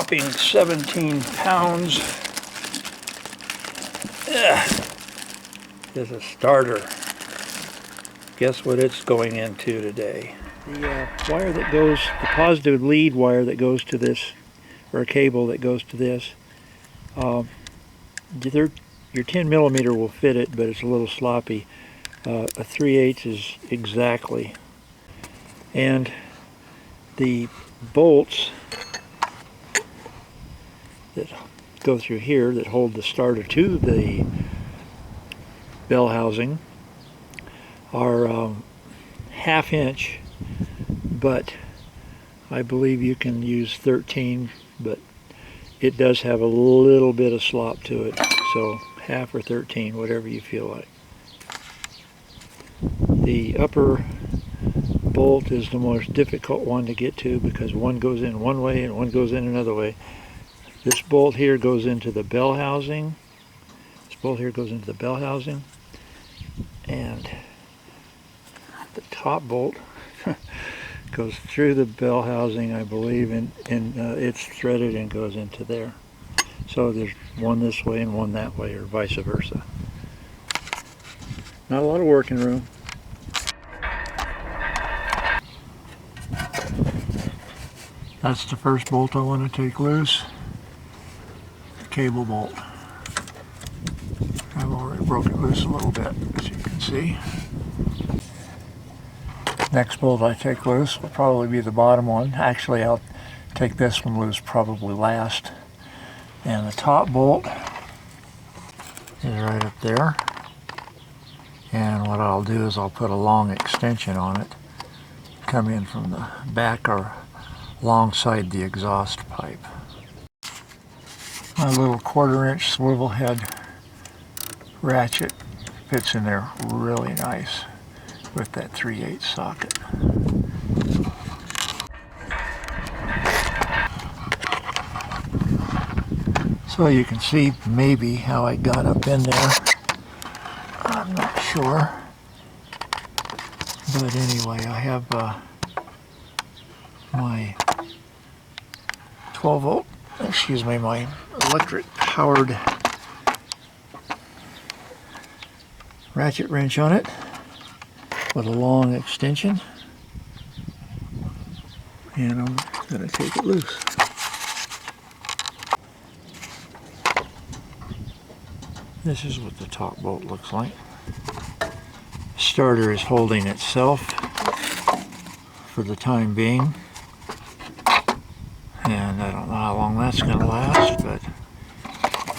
whopping 17 pounds. Is a starter. Guess what it's going into today? The wire that goes, the positive lead wire that goes to this, or a cable that goes to this, your 10 millimeter will fit it, but it's a little sloppy. A 3/8 is exactly. And the bolts that go through here that hold the starter to the bell housing are 1/2 inch, but I believe you can use 13, but it does have a little bit of slop to it, so 1/2 or 13, whatever you feel like. The upper bolt is the most difficult one to get to because one goes in one way and one goes in another way. This bolt here goes into the bell housing. This bolt here goes into the bell housing, and the top bolt goes through the bell housing, I believe, and it's threaded and goes into there. So there's one this way and one that way, or vice versa. Not a lot of working room. That's the first bolt I want to take loose. Cable bolt. I've already broke it loose a little bit, as you can see. Next bolt I take loose will probably be the bottom one. Actually, I'll take this one loose probably last. And the top bolt is right up there. And what I'll do is I'll put a long extension on it, come in from the back or alongside the exhaust pipe. My little 1/4 inch swivel head ratchet fits in there really nice with that 3/8 socket. So you can see maybe how I got up in there. I'm not sure. But anyway, I have my 12 volt, excuse me, my electric powered ratchet wrench on it with a long extension, and I'm going to take it loose. This is what the top bolt looks like. Starter is holding itself for the time being, and I don't know how long that's going to last, but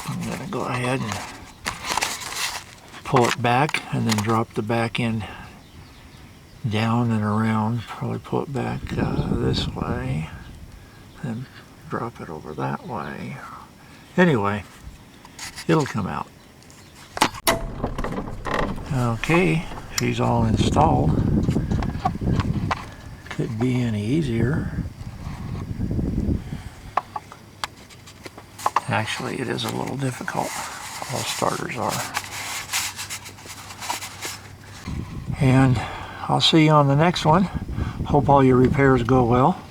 I'm going to go ahead and pull it back and then drop the back end down and around. Probably pull it back this way, then drop it over that way. Anyway, it'll come out. Okay, she's all installed. Couldn't be any easier. Actually, it is a little difficult. All starters are. And I'll see you on the next one. Hope all your repairs go well.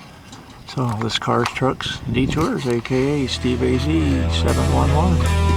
So this Cars, Trucks, Detours, aka Steve AZ 711.